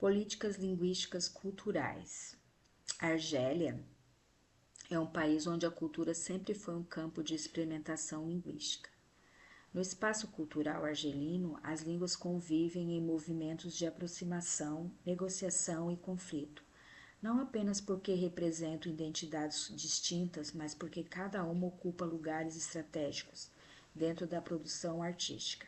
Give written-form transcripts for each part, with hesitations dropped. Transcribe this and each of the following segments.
Políticas linguísticas culturais. A Argélia é um país onde a cultura sempre foi um campo de experimentação linguística. No espaço cultural argelino, as línguas convivem em movimentos de aproximação, negociação e conflito, não apenas porque representam identidades distintas, mas porque cada uma ocupa lugares estratégicos dentro da produção artística.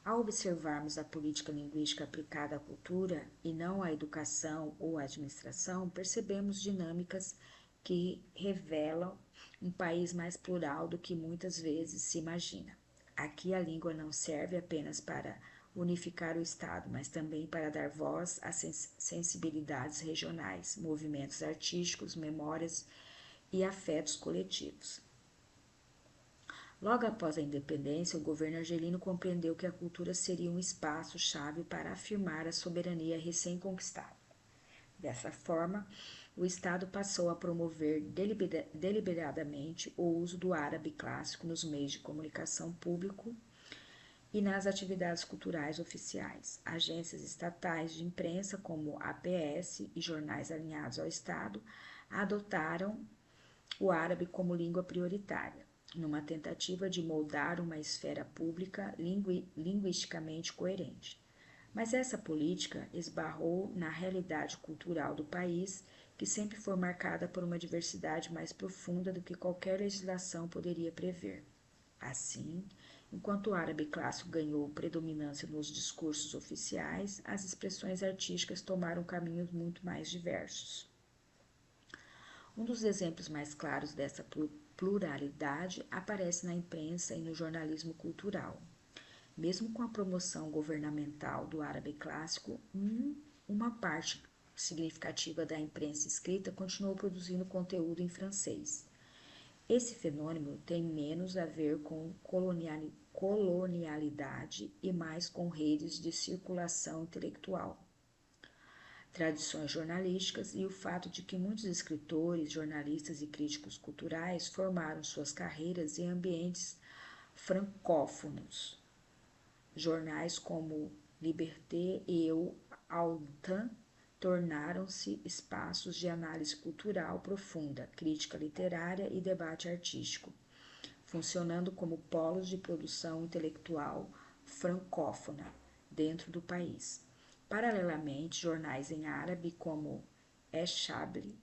Ao observarmos a política linguística aplicada à cultura e não à educação ou à administração, percebemos dinâmicas que revelam um país mais plural do que muitas vezes se imagina. Aqui a língua não serve apenas para unificar o Estado, mas também para dar voz às sensibilidades regionais, movimentos artísticos, memórias e afetos coletivos. Logo após a independência, o governo argelino compreendeu que a cultura seria um espaço-chave para afirmar a soberania recém-conquistada. Dessa forma, o Estado passou a promover deliberadamente o uso do árabe clássico nos meios de comunicação público e nas atividades culturais oficiais. Agências estatais de imprensa, como a APS e jornais alinhados ao Estado, adotaram o árabe como língua prioritária, numa tentativa de moldar uma esfera pública linguisticamente coerente. Mas essa política esbarrou na realidade cultural do país, que sempre foi marcada por uma diversidade mais profunda do que qualquer legislação poderia prever. Assim, enquanto o árabe clássico ganhou predominância nos discursos oficiais, as expressões artísticas tomaram caminhos muito mais diversos. Um dos exemplos mais claros dessa pluralidade aparece na imprensa e no jornalismo cultural. Mesmo com a promoção governamental do árabe clássico, uma parte significativa da imprensa escrita continuou produzindo conteúdo em francês. Esse fenômeno tem menos a ver com colonialidade e mais com redes de circulação intelectual, tradições jornalísticas e o fato de que muitos escritores, jornalistas e críticos culturais formaram suas carreiras em ambientes francófonos. Jornais como Liberté e o Autant tornaram-se espaços de análise cultural profunda, crítica literária e debate artístico, funcionando como polos de produção intelectual francófona dentro do país. Paralelamente, jornais em árabe como El-Shabi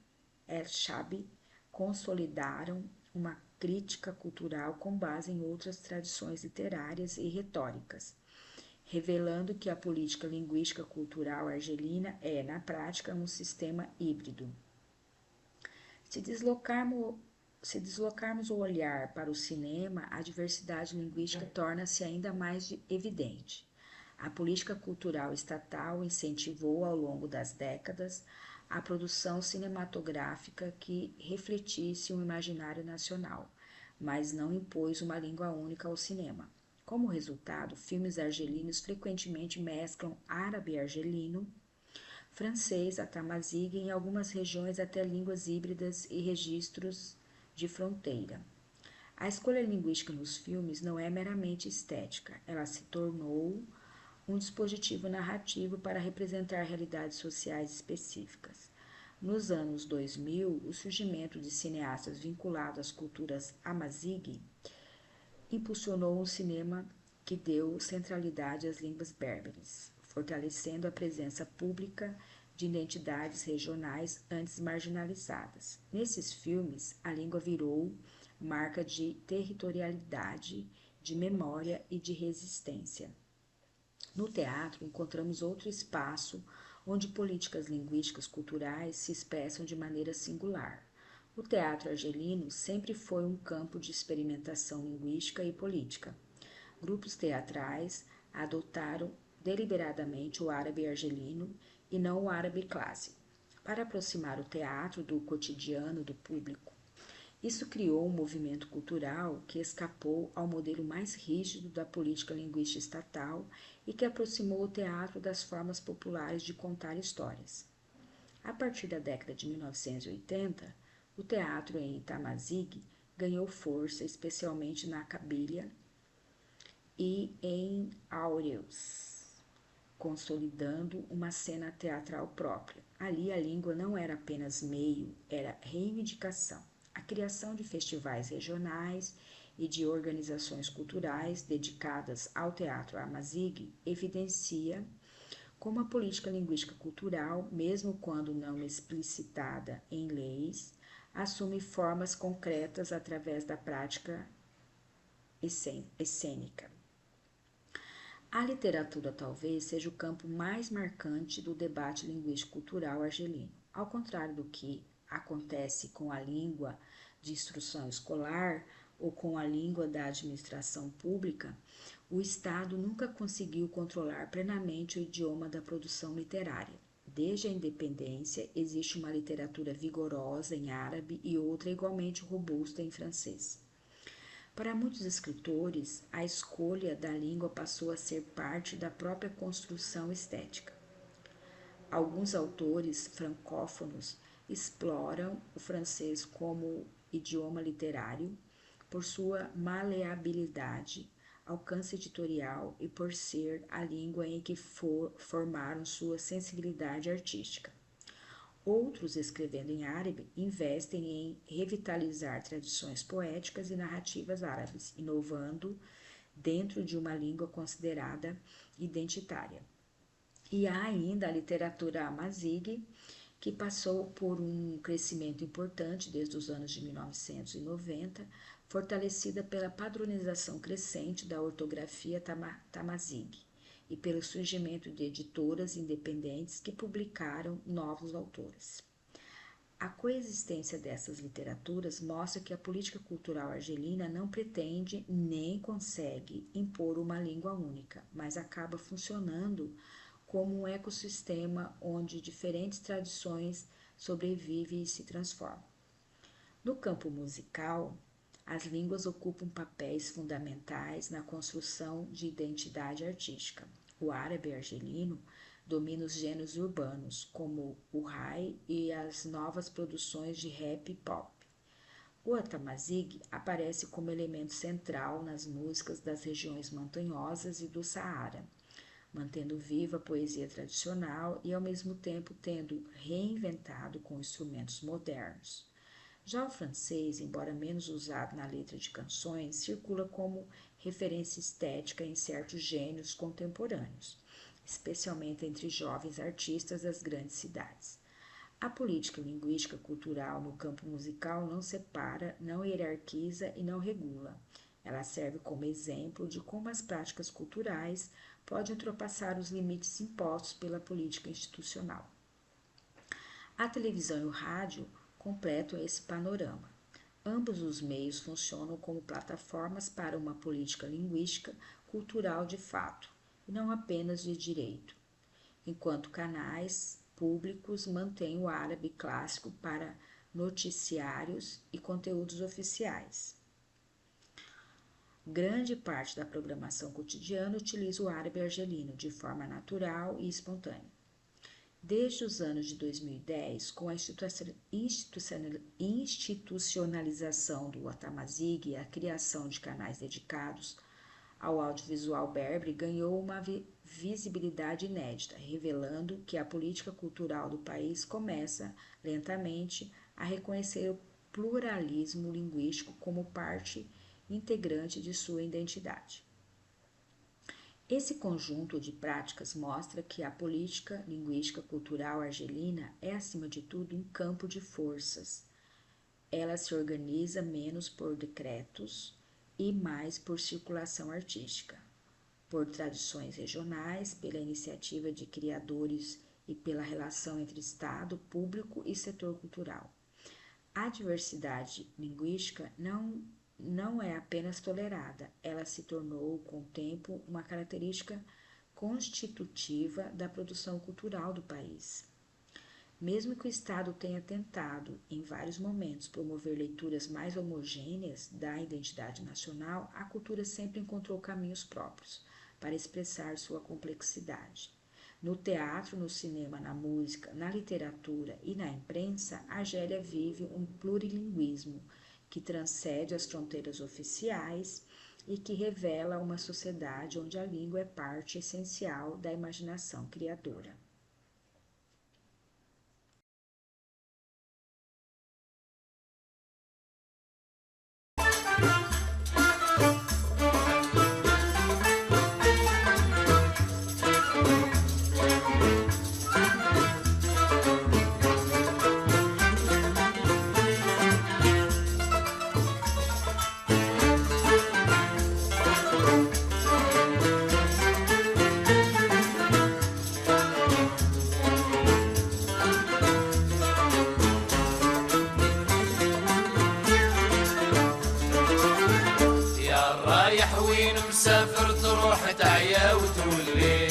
consolidaram uma crítica cultural com base em outras tradições literárias e retóricas, revelando que a política linguística cultural argelina é, na prática, um sistema híbrido. Se deslocarmos o olhar para o cinema, a diversidade linguística torna-se ainda mais evidente. A política cultural estatal incentivou ao longo das décadas a produção cinematográfica que refletisse o imaginário nacional, mas não impôs uma língua única ao cinema. Como resultado, filmes argelinos frequentemente mesclam árabe argelino, francês, a tamazigue e em algumas regiões até línguas híbridas e registros de fronteira. A escolha linguística nos filmes não é meramente estética, ela se tornou um dispositivo narrativo para representar realidades sociais específicas. Nos anos 2000, o surgimento de cineastas vinculados às culturas amazigh impulsionou um cinema que deu centralidade às línguas berberes, fortalecendo a presença pública de identidades regionais antes marginalizadas. Nesses filmes, a língua virou marca de territorialidade, de memória e de resistência. No teatro, encontramos outro espaço onde políticas linguísticas culturais se expressam de maneira singular. O teatro argelino sempre foi um campo de experimentação linguística e política. Grupos teatrais adotaram deliberadamente o árabe argelino e não o árabe clássico, para aproximar o teatro do cotidiano do público. Isso criou um movimento cultural que escapou ao modelo mais rígido da política linguística estatal e que aproximou o teatro das formas populares de contar histórias. A partir da década de 1980, o teatro em tamazigue ganhou força, especialmente na Cabilha e em Áureos. consolidando uma cena teatral própria. Ali a língua não era apenas meio, era reivindicação. A criação de festivais regionais e de organizações culturais dedicadas ao teatro Amazigh evidencia como a política linguística cultural, mesmo quando não explicitada em leis, assume formas concretas através da prática escênica. A literatura talvez seja o campo mais marcante do debate linguístico-cultural argelino. Ao contrário do que acontece com a língua de instrução escolar ou com a língua da administração pública, o Estado nunca conseguiu controlar plenamente o idioma da produção literária. Desde a independência, existe uma literatura vigorosa em árabe e outra igualmente robusta em francês. Para muitos escritores, a escolha da língua passou a ser parte da própria construção estética. Alguns autores francófonos exploram o francês como idioma literário por sua maleabilidade, alcance editorial e por ser a língua em que formaram sua sensibilidade artística. Outros, escrevendo em árabe, investem em revitalizar tradições poéticas e narrativas árabes, inovando dentro de uma língua considerada identitária. E há ainda a literatura amazigh, que passou por um crescimento importante desde os anos de 1990, fortalecida pela padronização crescente da ortografia tamazigh e pelo surgimento de editoras independentes que publicaram novos autores. A coexistência dessas literaturas mostra que a política cultural argelina não pretende nem consegue impor uma língua única, mas acaba funcionando como um ecossistema onde diferentes tradições sobrevivem e se transformam. No campo musical, as línguas ocupam papéis fundamentais na construção de identidade artística. O árabe argelino domina os gêneros urbanos, como o rai e as novas produções de rap e pop. O tamazigh aparece como elemento central nas músicas das regiões montanhosas e do Saara, mantendo viva a poesia tradicional e, ao mesmo tempo, tendo reinventado com instrumentos modernos. Já o francês, embora menos usado na letra de canções, circula como referência estética em certos gêneros contemporâneos, especialmente entre jovens artistas das grandes cidades. A política linguística cultural no campo musical não separa, não hierarquiza e não regula. Ela serve como exemplo de como as práticas culturais podem ultrapassar os limites impostos pela política institucional. A televisão e o rádio completam esse panorama. Ambos os meios funcionam como plataformas para uma política linguística cultural de fato, e não apenas de direito, enquanto canais públicos mantêm o árabe clássico para noticiários e conteúdos oficiais. Grande parte da programação cotidiana utiliza o árabe argelino de forma natural e espontânea. Desde os anos de 2010, com a institucionalização do tamazigh e a criação de canais dedicados ao audiovisual berbe, ganhou uma visibilidade inédita, revelando que a política cultural do país começa, lentamente, a reconhecer o pluralismo linguístico como parte integrante de sua identidade. Esse conjunto de práticas mostra que a política linguística cultural argelina é, acima de tudo, um campo de forças. Ela se organiza menos por decretos e mais por circulação artística, por tradições regionais, pela iniciativa de criadores e pela relação entre Estado, público e setor cultural. A diversidade linguística não é apenas tolerada, ela se tornou, com o tempo, uma característica constitutiva da produção cultural do país. Mesmo que o Estado tenha tentado, em vários momentos, promover leituras mais homogêneas da identidade nacional, a cultura sempre encontrou caminhos próprios para expressar sua complexidade. No teatro, no cinema, na música, na literatura e na imprensa, a Argélia vive um plurilinguismo que transcende as fronteiras oficiais, e que revela uma sociedade onde a língua é parte essencial da imaginação criadora. مسافر تروح تعيا وتولي،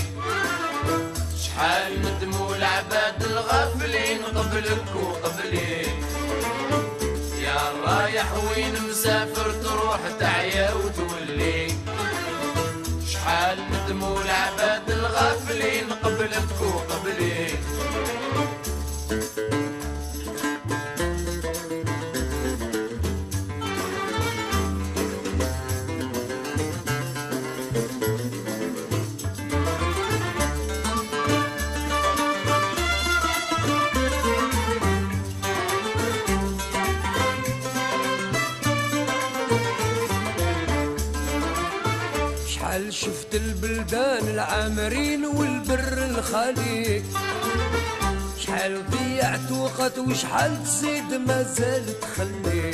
شحال ندموا العباد الغافلين قبلك وقبلي. يا رايح وين مسافر تروح تعيا وتولي، شحال ندموا العباد الغافلين قبلك وقبلي. شحال شفت البلدان العامرين والبر الخالي، شحال ضيعت وقت وشحال تزيد مازال تخلي.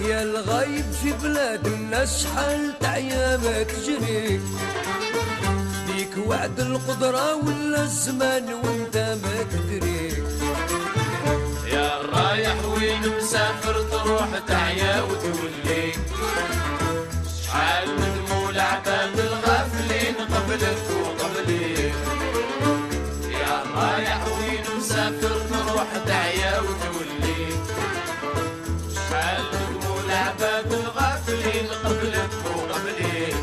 يا الغايب في بلاد الناس شحال تعيا ما تجري، ليك وعد القدرة ولا الزمان وانت ما تدري. يا رايح وين مسافر تروح تعيا وتولي، شحال ندموا العباد الغافلين قبلك وقبلي. يا رايح وين مسافر تروح تعيا وتولي، شحال ندموا العباد الغافلين قبلك وقبلي.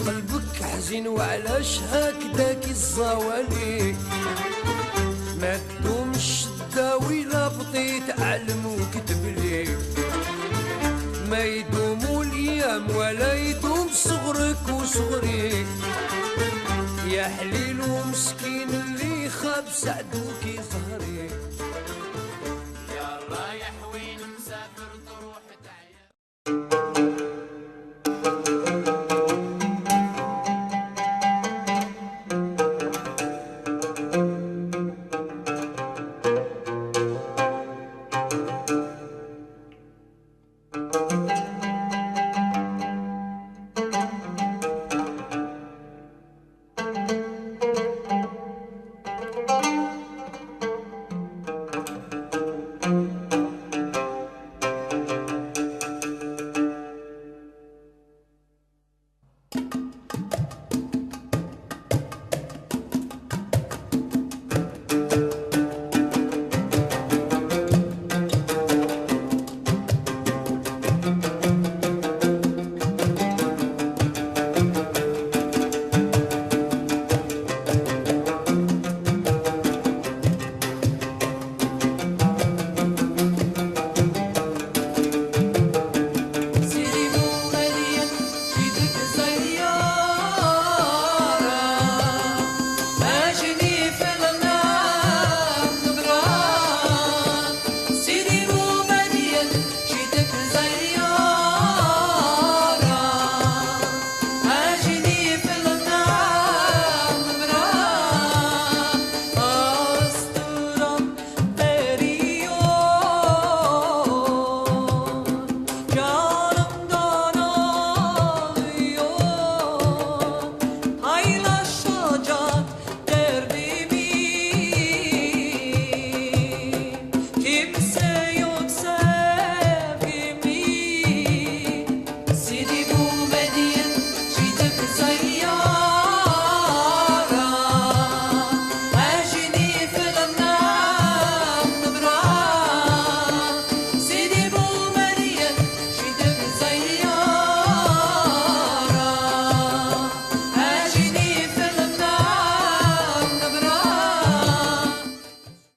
قلبك حزين وعلاش هكداك الزوالي، ما تدومش تداوي لا بطيت علم وكتب لي. ما يدوموا الايام ولا يدوم صغرك وصغري، يا حليل ومسكين اللي خاب سعدوك ظهري.